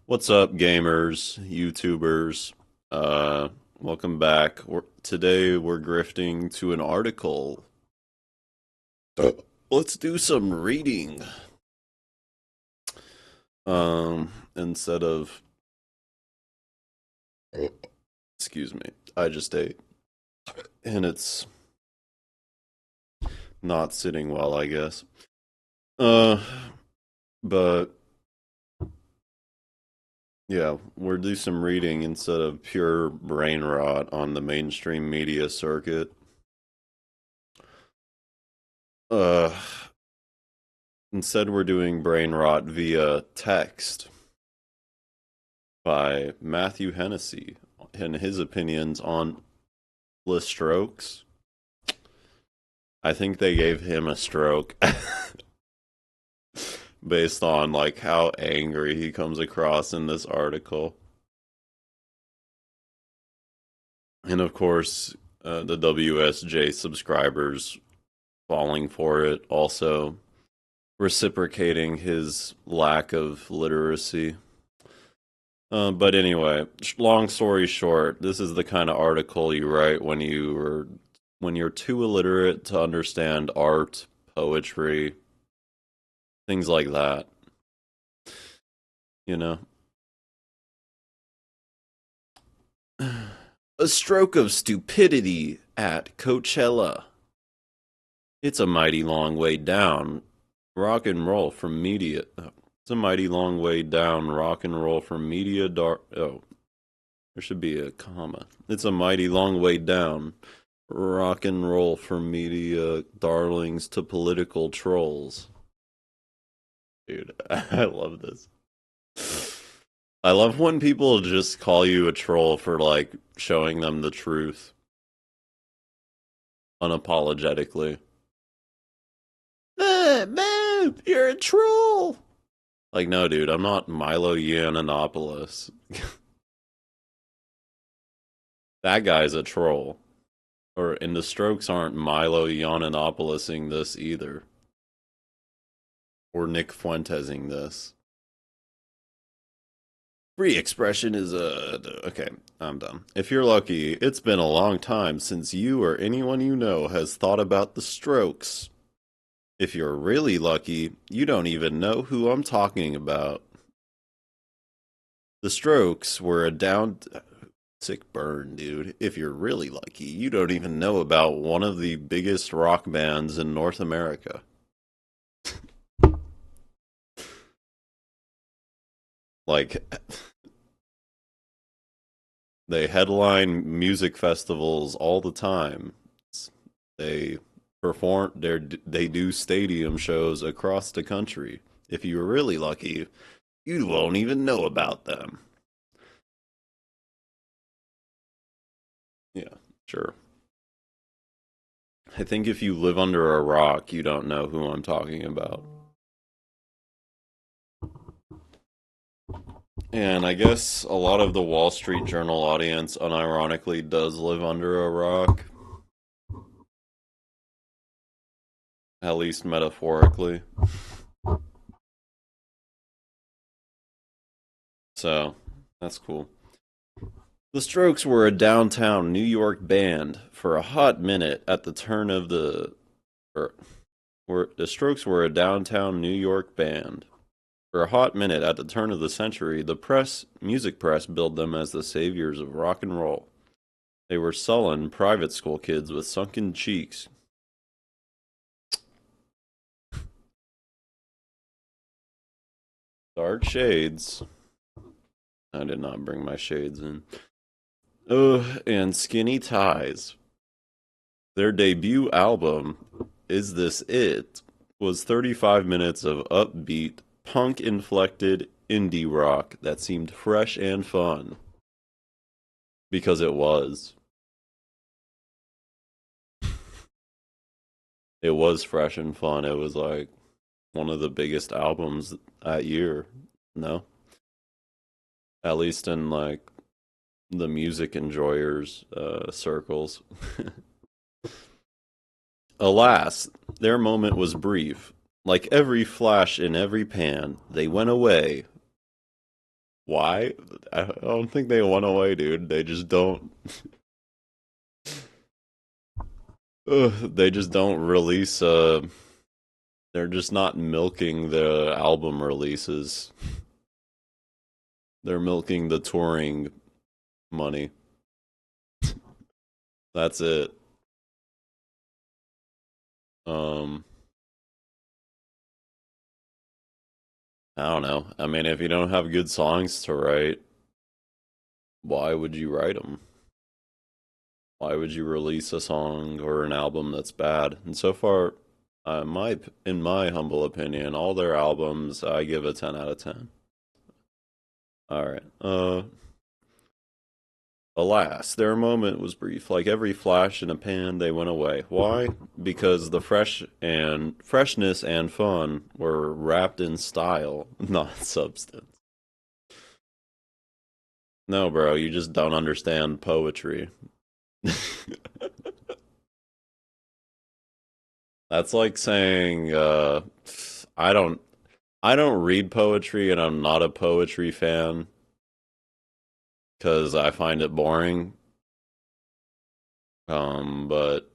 What's up, gamers, YouTubers? Welcome back. Today we're grifting to an article. Let's do some reading. Instead of, excuse me, I just ate, and it's not sitting well, I guess. Uh, but yeah, we'll do some reading instead of pure brain rot on the mainstream media circuit. Uh, Instead we're doing brain rot via text by Matthew Hennessy and his opinions on the strokes. I think they gave him a stroke based on like how angry he comes across in this article. And of course, the WSJ subscribers falling for it, also reciprocating his lack of literacy. But anyway, long story short, this is the kind of article you write when you're too illiterate to understand art, poetry, things like that. You know, a stroke of stupidity at Coachella. It's a mighty long way down. Rock and roll from media. It's a mighty long way down. Rock and roll from media. Oh, there should be a comma. It's a mighty long way down. Rock and roll from media darlings to political trolls. Dude, I love this. I love when people just call you a troll for like showing them the truth unapologetically. Man, you're a troll. Like, no, dude, I'm not Milo Yiannopoulos. That guy's a troll. And the Strokes aren't Milo Yiannopoulos this either, or Nick Fuentesing this. Free expression is okay. I'm done. If you're lucky, it's been a long time since you or anyone you know has thought about the Strokes. If you're really lucky, you don't even know who I'm talking about. The Strokes were a down sick burn, dude. If you're really lucky, you don't even know about one of the biggest rock bands in North America. Like, they headline music festivals all the time. They they do stadium shows across the country. If you're really lucky, you won't even know about them. Yeah, sure. I think if you live under a rock, you don't know who I'm talking about. And I guess a lot of the Wall Street Journal audience unironically does live under a rock, at least metaphorically. So, that's cool. The Strokes were a downtown New York band for a hot minute at the turn of the. Or, the Strokes were a downtown New York band. For a hot minute at the turn of the century, the music press, billed them as the saviors of rock and roll. They were sullen private school kids with sunken cheeks. Dark shades. I did not bring my shades in. Ugh, and skinny ties. Their debut album, Is This It?, was 35 minutes of upbeat, punk inflected indie rock that seemed fresh and fun. Because it was. It was fresh and fun. It was like one of the biggest albums that year. No? At least in like the music enjoyers circles. Alas, their moment was brief. Like every flash in every pan, they went away. Why? I don't think they went away, dude. They just don't. They just don't release. They're just not milking the album releases. They're milking the touring money. That's it. Um, I don't know. I mean, if you don't have good songs to write, why would you write them? Why would you release a song or an album that's bad? And so far, in my humble opinion, all their albums I give a 10 out of 10. All right. Alas, their moment was brief. Like every flash in a pan, they went away. Why? Because the freshness and fun were wrapped in style, not substance. No, bro, you just don't understand poetry. That's like saying I don't I don't read poetry and I'm not a poetry fan because I find it boring. But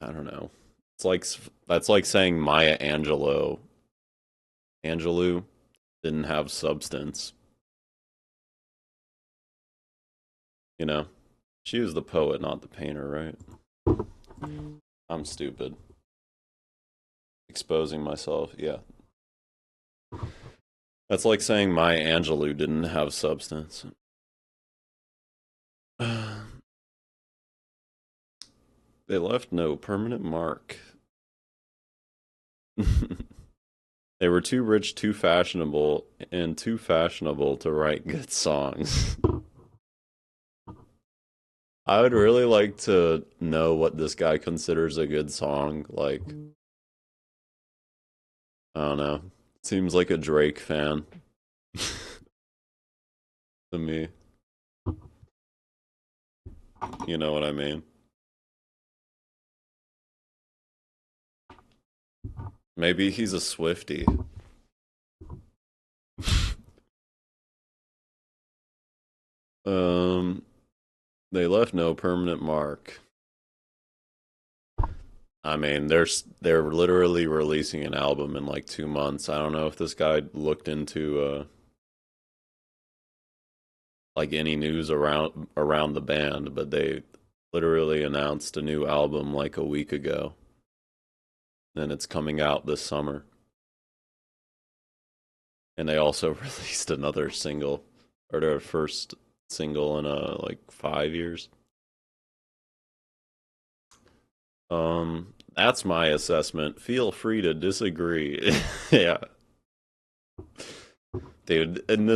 I don't know. It's like that's like saying Maya Angelou didn't have substance, you know. She was the poet, not the painter, right? I'm stupid. Exposing myself. Yeah. That's like saying Maya Angelou didn't have substance. They left no permanent mark. They were too rich, too fashionable to write good songs. I would really like to know what this guy considers a good song. Like, I don't know. Seems like a Drake fan to me. You know what I mean? Maybe he's a Swiftie. Um, they left no permanent mark. I mean, they're literally releasing an album in like 2 months. I don't know if this guy looked into like any news around the band, but they literally announced a new album like a week ago, and it's coming out this summer. And they also released another single, or their first single in like 5 years. That's my assessment. Feel free to disagree. Yeah, dude. And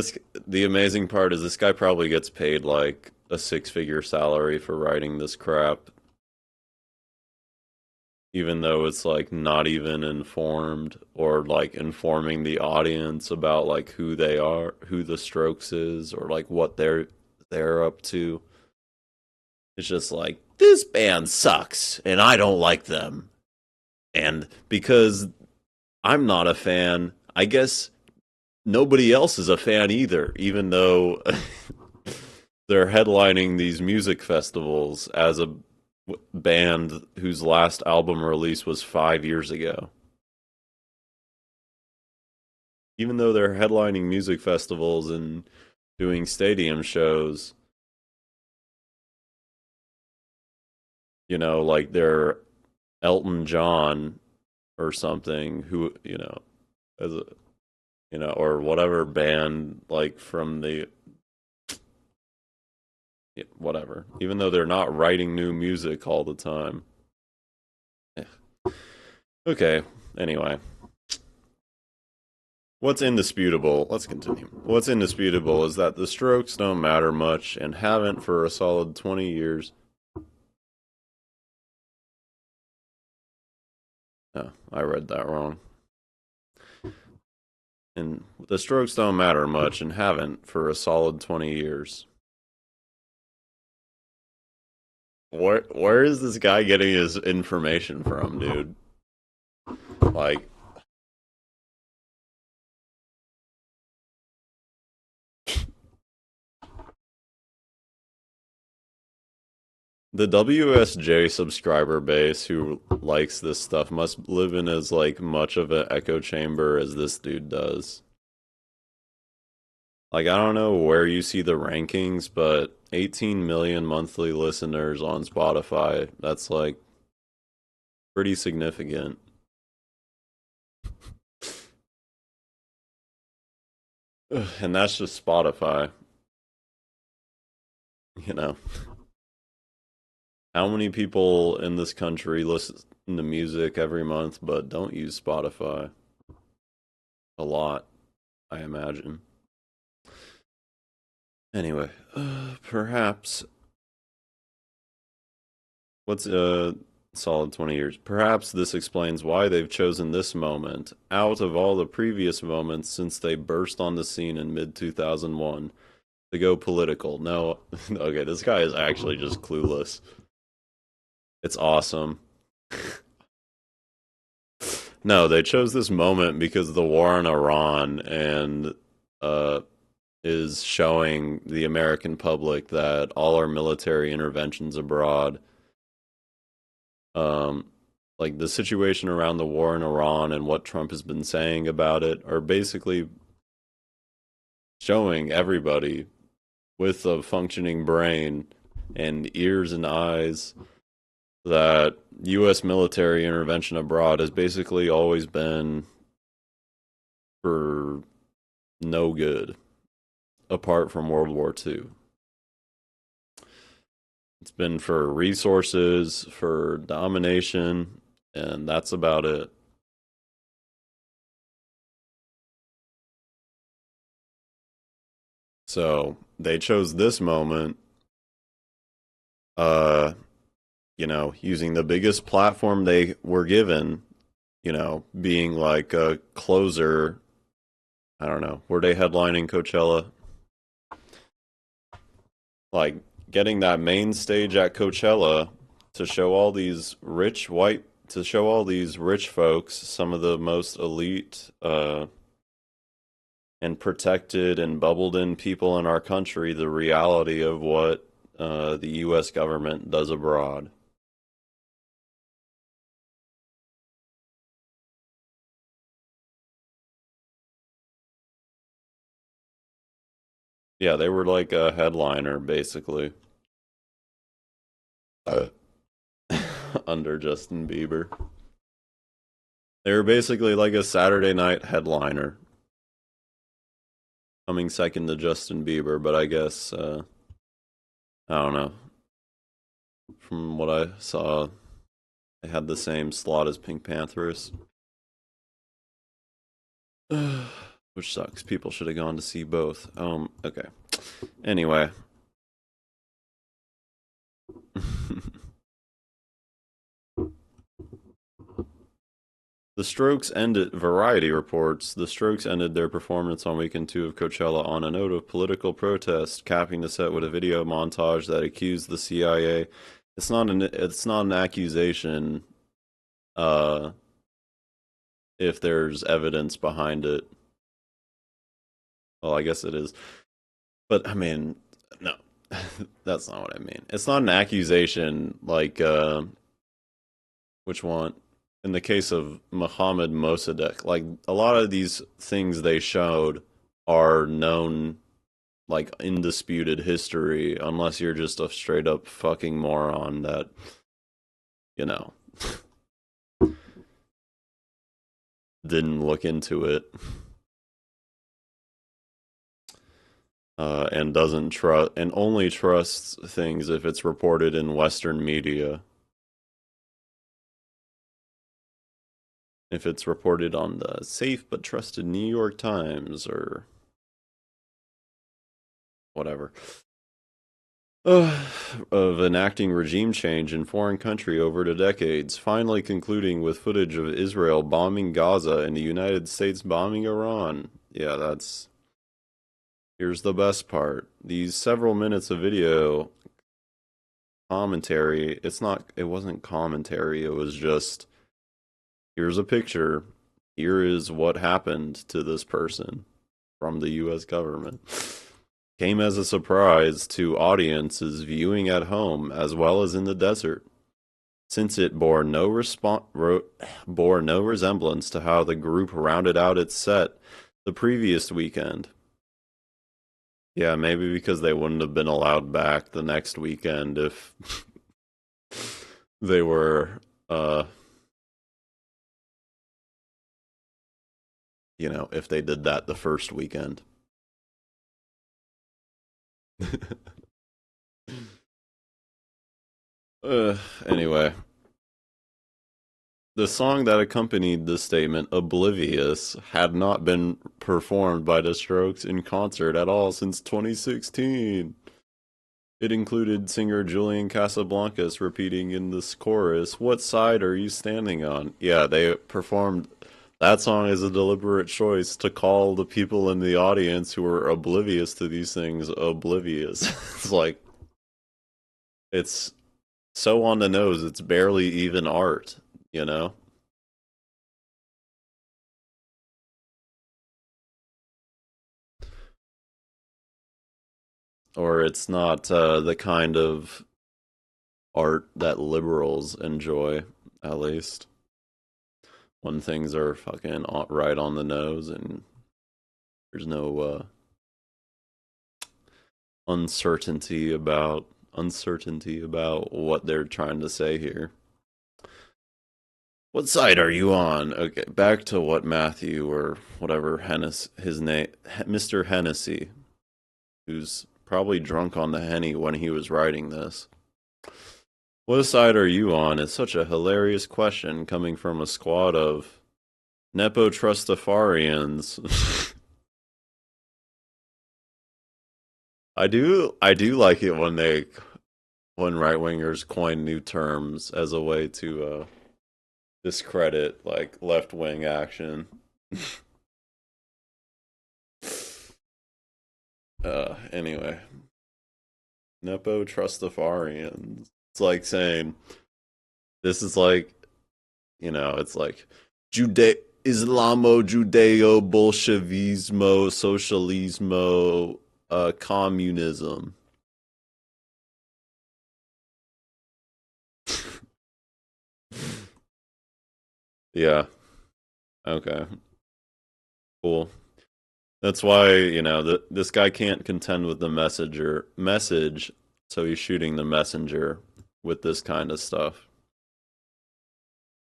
the amazing part is this guy probably gets paid like a six-figure salary for writing this crap, even though it's like not even informed or like informing the audience about like who they are, who the Strokes is, or like what they're up to. It's just like this band sucks and I don't like them. And because I'm not a fan, I guess nobody else is a fan either, even though they're headlining these music festivals as a band whose last album release was 5 years ago. Even though they're headlining music festivals and doing stadium shows, like they're Elton John or something, who, as a, or whatever band, like from the, yeah, whatever. Even though they're not writing new music all the time. Okay, anyway. What's indisputable, let's continue. What's indisputable is that the Strokes don't matter much and haven't for a solid 20 years. Oh, I read that wrong. And the Strokes don't matter much and haven't for a solid 20 years. Where is this guy getting his information from, dude? Like, The WSJ subscriber base who likes this stuff must live in as like much of an echo chamber as this dude does. Like I don't know where you see the rankings, but 18 million monthly listeners on Spotify. That's like pretty significant. And that's just Spotify, you know. How many people in this country listen to music every month but don't use Spotify? A lot, I imagine. Anyway, perhaps what's solid 20 years. Perhaps this explains why they've chosen this moment out of all the previous moments since they burst on the scene in mid 2001 to go political. No, okay, this guy is actually just clueless. It's awesome. No, they chose this moment because the war in Iran and uh is showing the American public that all our military interventions abroad, um, like the situation around the war in Iran and what Trump has been saying about it, are basically showing everybody with a functioning brain and ears and eyes that U.S. military intervention abroad has basically always been for no good apart from World War II. It's been for resources, for domination, and that's about it. So they chose this moment, uh, using the biggest platform they were given, being like a closer. I don't know. Were they headlining Coachella? Like getting that main stage at Coachella to show all these to show all these rich folks, some of the most elite, and protected and bubbled in people in our country, the reality of what the U.S. government does abroad. Yeah, they were like a headliner, basically, uh, under Justin Bieber. They were basically like a Saturday night headliner, coming second to Justin Bieber, but I guess, I don't know. From what I saw, they had the same slot as Pink Panthers. Which sucks. People should have gone to see both. Okay. Anyway. The Strokes ended, Variety reports, the Strokes ended their performance on weekend two of Coachella on a note of political protest, capping the set with a video montage that accused the CIA. It's not an accusation, uh, if there's evidence behind it. Well, I guess it is. But I mean, no, that's not what I mean. It's not an accusation like, which one? In the case of Muhammad Mossadegh, like a lot of these things they showed are known, like indisputed history, unless you're just a straight up fucking moron that, you know, didn't look into it, and doesn't trust, and only trusts things if it's reported in Western media. If it's reported on the safe but trusted New York Times or whatever. Of enacting regime change in foreign country over the decades, finally concluding with footage of Israel bombing Gaza and the United States bombing Iran. Yeah, that's here's the best part. These several minutes of video commentary, it wasn't commentary, it was just here's a picture. Here is what happened to this person from the US government. came as a surprise to audiences viewing at home as well as in the desert, since it bore no resemblance to how the group rounded out its set the previous weekend. Yeah, maybe because they wouldn't have been allowed back the next weekend if they were, uh, if they did that the first weekend. Anyway, the song that accompanied the statement, Oblivious, had not been performed by the Strokes in concert at all since 2016. It included singer Julian Casablancas repeating in this chorus, "What side are you standing on?" Yeah, they performed that song as a deliberate choice to call the people in the audience who were oblivious to these things oblivious. It's like, it's so on the nose, it's barely even art, you know? Or it's not the kind of art that liberals enjoy, at least. When things are fucking right on the nose and there's no uncertainty about what they're trying to say here. What side are you on? Okay, back to what Matthew or whatever Hennessy, his name, Mr. Hennessy, who's probably drunk on the Henny when he was writing this. What side are you on? Is such a hilarious question coming from a squad of Nepo Trustafarians. I do like it when right wingers coin new terms as a way to discredit like left wing action. Anyway, Nepo Trustafarians. It's like saying this is like it's like Jude Islamo Judeo Bolshevismo Socialismo communism. Yeah. Okay. Cool. That's why, this guy can't contend with the message, so he's shooting the messenger with this kind of stuff.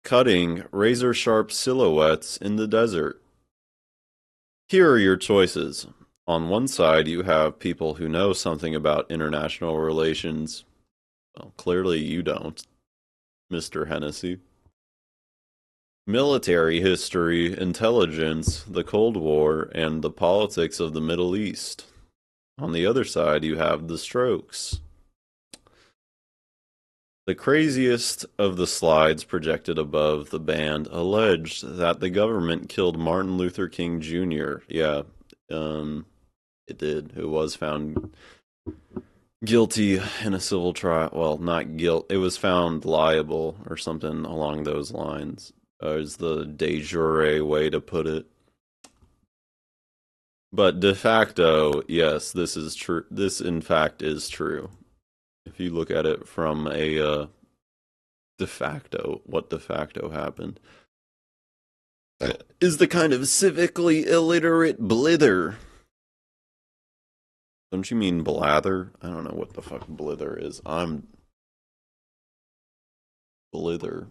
Cutting razor sharp silhouettes in the desert. Here are your choices. On one side, you have people who know something about international relations. Well, clearly you don't, Mr. Hennessy. Military history, intelligence, the Cold War, and the politics of the Middle East. On the other side, you have the Strokes. The craziest of the slides projected above the band alleged that the government killed Martin Luther King Jr. Yeah, it did. It was found guilty in a civil trial. Well, not guilt. It was found liable or something along those lines. Is the de jure way to put it. But de facto, yes, this is true. This, in fact, is true. If you look at it from a de facto, what de facto happened is the kind of civically illiterate blither. Don't you mean blather? I don't know what the fuck blither is. I'm blither.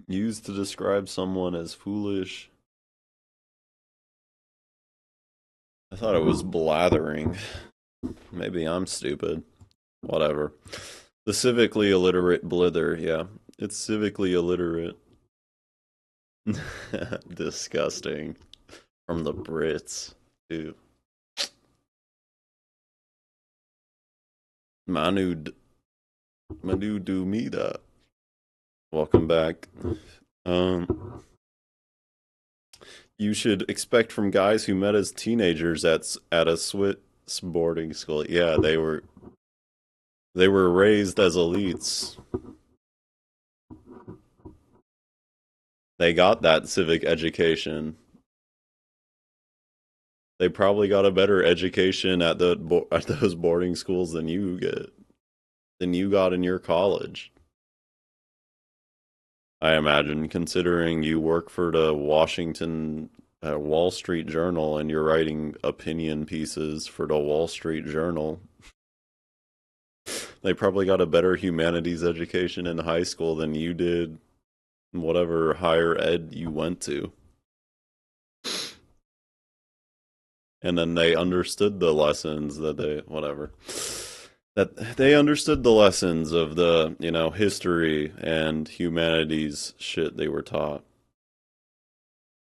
Used to describe someone as foolish. I thought it was blathering. Maybe I'm stupid. Whatever. The civically illiterate blither, yeah. It's civically illiterate. Disgusting. From the Brits, too. Manu, Manu Dumida. Welcome back. Um, you should expect from guys who met as teenagers at a boarding school. Yeah, they were raised as elites. They got that civic education. They probably got a better education at at those boarding schools than you got in your college. I imagine, considering you work for the Wall Street Journal and you're writing opinion pieces for the Wall Street Journal, they probably got a better humanities education in high school than you did in whatever higher ed you went to. And then they understood the lessons that they understood the lessons of the, history and humanities shit they were taught.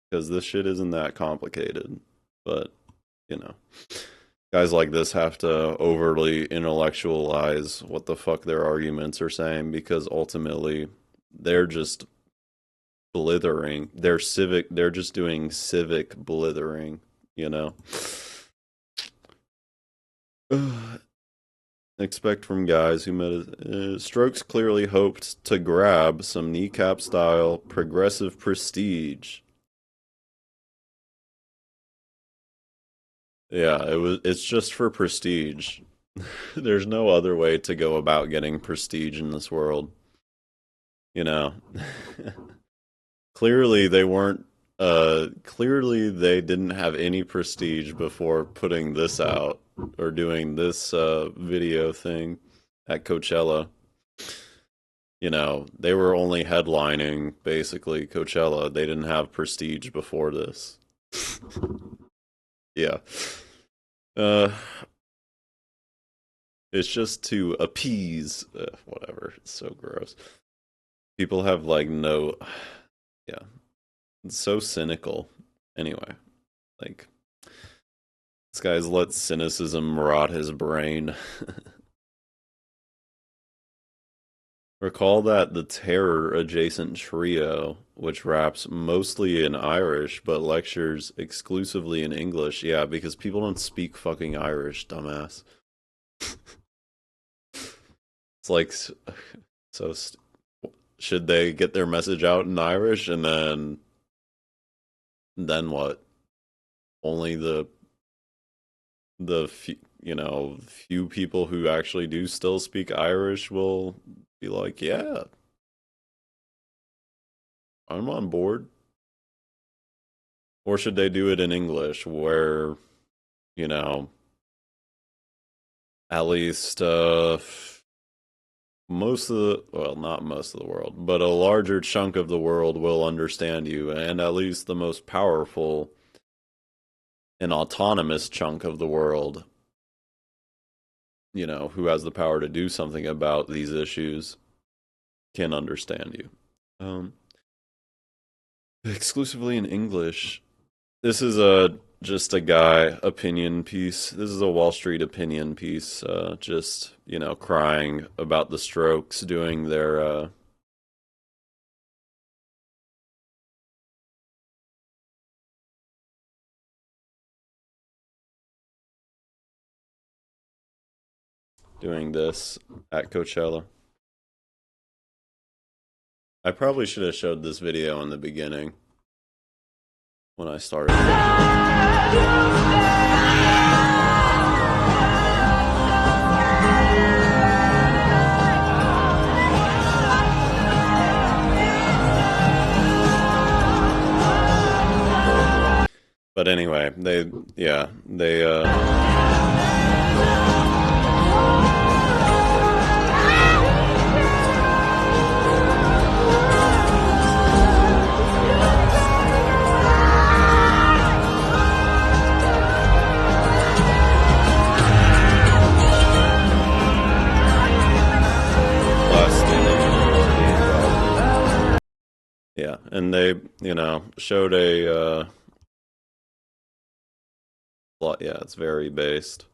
Because this shit isn't that complicated. But, you know, guys like this have to overly intellectualize what the fuck their arguments are saying because ultimately they're just blithering. They're just doing civic blithering, you know? Expect from guys who Strokes clearly hoped to grab some kneecap style progressive prestige. Yeah, it's just for prestige. There's no other way to go about getting prestige in this world, you know. Clearly they weren't clearly they didn't have any prestige before putting this out or doing this video thing at Coachella. They were only headlining basically Coachella. They didn't have prestige before this. Yeah. Uh it's just to appease whatever. It's so gross. People have like no yeah. It's so cynical. Anyway, like this guy's let cynicism rot his brain. Recall that the Terror adjacent trio, which raps mostly in Irish but lectures exclusively in English. Yeah, because people don't speak fucking Irish, dumbass. It's like, so should they get their message out in Irish and then what? Only the few people who actually do still speak Irish will be like, yeah, I'm on board. Or should they do it in English where, you know, at least most of the, well, not most of the world, but a larger chunk of the world will understand you, and at least the most powerful and autonomous chunk of the world, who has the power to do something about these issues, can understand you. Exclusively in English. This is just a guy opinion piece. This is a Wall Street opinion piece. Just crying about the Strokes doing doing this at Coachella. I probably should have showed this video in the beginning when I started. But anyway, they yeah, and they, showed a yeah, it's very based.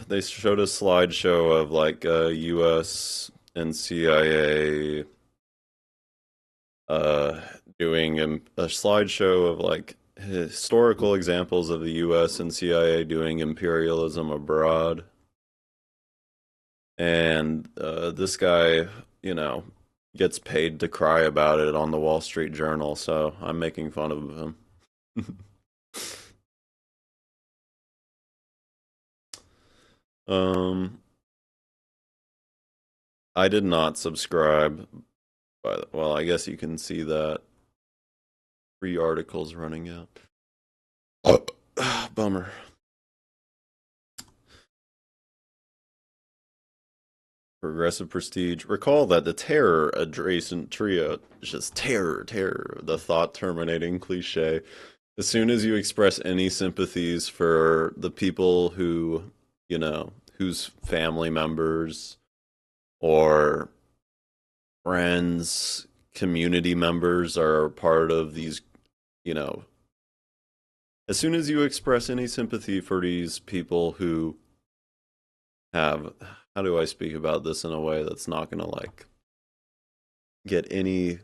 They showed a slideshow of like U.S. and CIA doing a slideshow of like historical examples of the US and CIA doing imperialism abroad. And this guy, you know, gets paid to cry about it on the Wall Street Journal, so I'm making fun of him. um, I did not subscribe, but well, I guess you can see that free articles running out. Bummer. Progressive prestige. Recall that the terror adjacent trio is just terror, terror, the thought terminating cliche. As soon as you express any sympathies for the people who, whose family members or friends, community members are part of these, you know, as soon as you express any sympathy for these people who have, how do I speak about this in a way that's not gonna like get any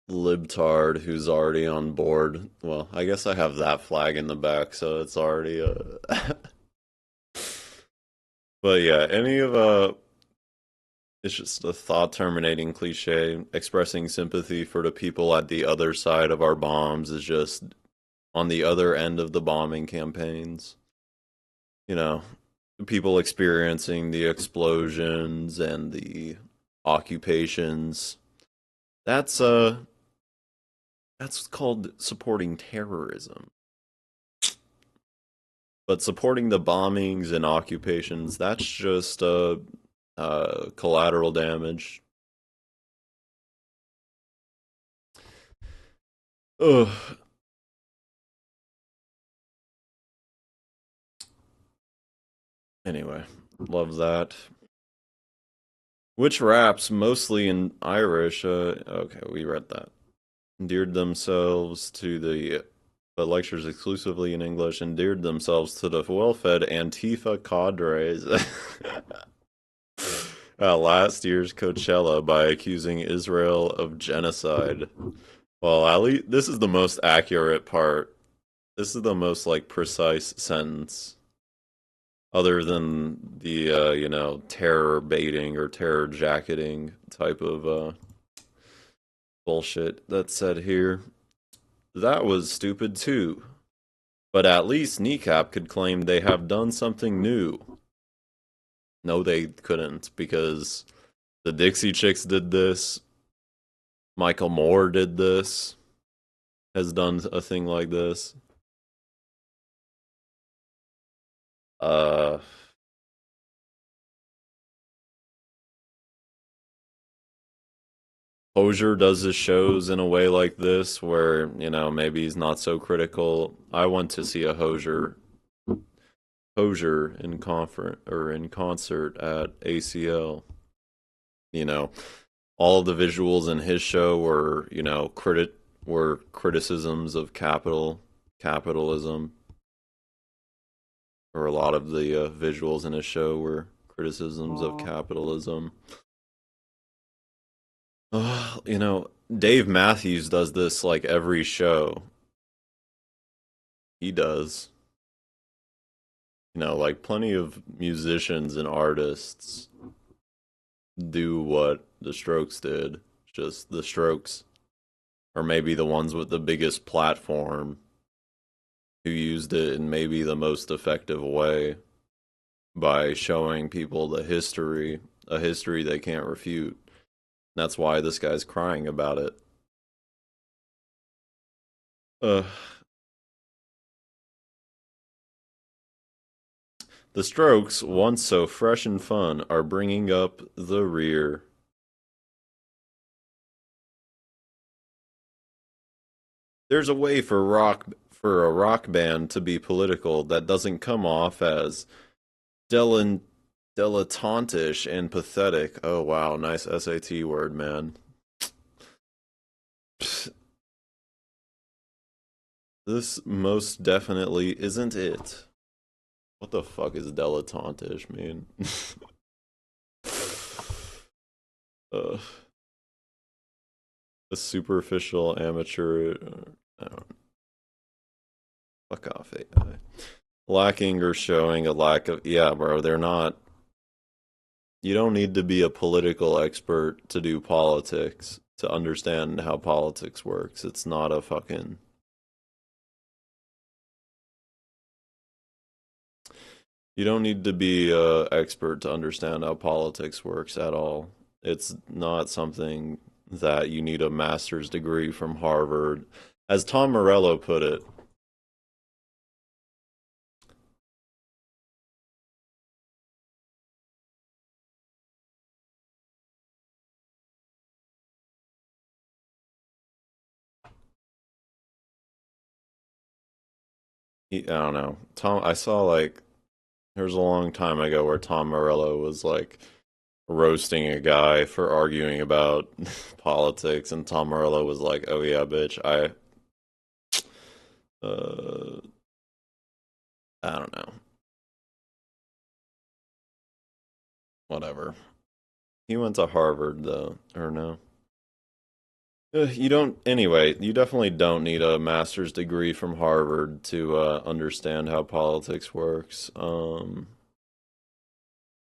libtard who's already on board. Well, I guess I have that flag in the back, so it's already but yeah, any of it's just a thought terminating cliche. Expressing sympathy for the people at the other side of our bombs is just on the other end of the bombing campaigns. You know, people experiencing the explosions and the occupations. That's that's called supporting terrorism. But supporting the bombings and occupations, that's just collateral damage. Ugh. Anyway, love that. Which raps, mostly in Irish, okay, we read that. Endeared themselves to the, but lectures exclusively in English, endeared themselves to the well-fed Antifa cadres. Last year's Coachella by accusing Israel of genocide. Well, at least this is the most accurate part. This is the most like precise sentence, other than the terror baiting or terror jacketing type of bullshit that's said here. That was stupid too. But at least Kneecap could claim they have done something new. No, they couldn't, because the Dixie Chicks did this. Michael Moore did this. Has done a thing like this. Uh, Hosier does his shows in a way like this, where maybe he's not so critical. I went to see a Hosier in concert at ACL. You know, all of the visuals in his show were were criticisms of capitalism, or a lot of the visuals in his show were criticisms of capitalism. Dave Matthews does this like every show. He does. Like plenty of musicians and artists do what the Strokes did. Just the Strokes, or maybe the ones with the biggest platform, who used it in maybe the most effective way by showing people a history they can't refute. That's why this guy's crying about it. Uh, the Strokes, once so fresh and fun, are bringing up the rear. There's a way for a rock band to be political that doesn't come off as dilen- dilettantish and pathetic. Oh wow, nice SAT word, man. This most definitely isn't it. What the fuck is dilettantish mean? uh, a superficial amateur I don't fuck off AI. Lacking or showing a lack of, yeah, bro, they're not. You don't need to be a political expert to do politics to understand how politics works. It's not a fucking. You don't need to be a expert to understand how politics works at all. It's not something that you need a master's degree from Harvard. As Tom Morello put it, I don't know. I saw like there was a long time ago where Tom Morello was like roasting a guy for arguing about politics, and Tom Morello was like, "Oh yeah, bitch, uh, I don't know, whatever." He went to Harvard though, or no? You don't. Anyway, you definitely don't need a master's degree from Harvard to understand how politics works. And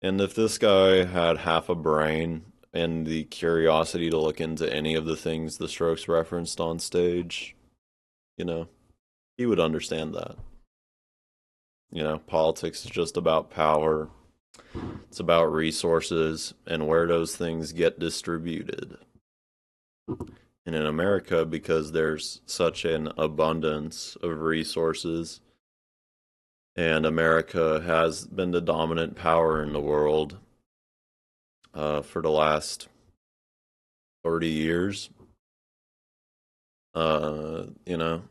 if this guy had half a brain and the curiosity to look into any of the things the Strokes referenced on stage, you know, he would understand that. Politics is just about power. It's about resources and where those things get distributed. And in America, because there's such an abundance of resources, and America has been the dominant power in the world for the last 30 years, you know,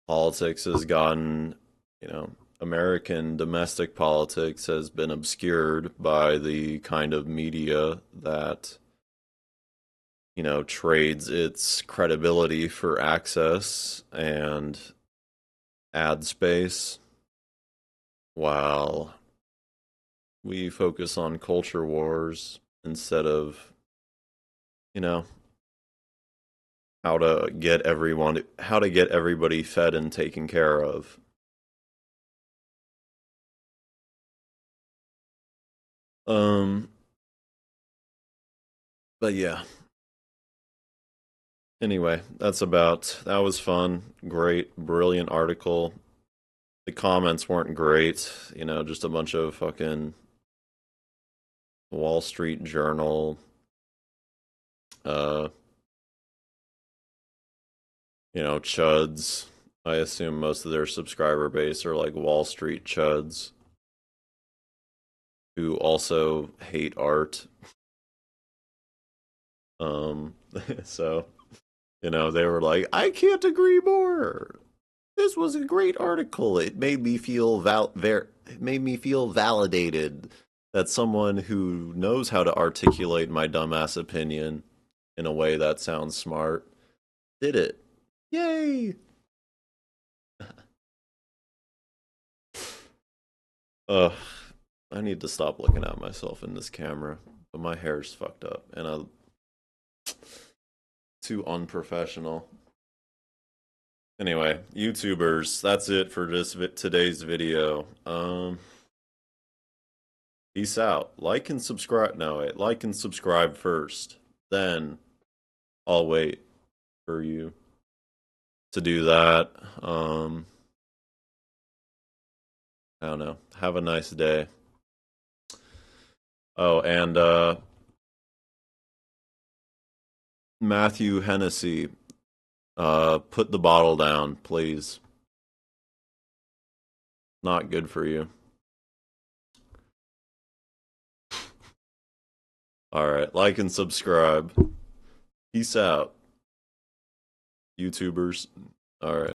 politics has gotten, American domestic politics has been obscured by the kind of media that, trades its credibility for access and ad space, while we focus on culture wars instead of, you know, how to get everybody fed and taken care of. Um, but yeah. Anyway, that was fun. Great, brilliant article. The comments weren't great, just a bunch of fucking Wall Street Journal, uh, chuds. I assume most of their subscriber base are like Wall Street chuds who also hate art. Um, so, they were like, I can't agree more. This was a great article. It made me feel it made me feel validated that someone who knows how to articulate my dumbass opinion in a way that sounds smart did it. Yay! Ugh, I need to stop looking at myself in this camera. But my hair's fucked up and I'm too unprofessional. Anyway, YouTubers, that's it for today's video. Peace out. Like and subscribe. No, wait, like and subscribe first. Then I'll wait for you to do that. I don't know. Have a nice day. Oh, and Matthew Hennessy, put the bottle down, please. Not good for you. All right, like and subscribe. Peace out, YouTubers. All right.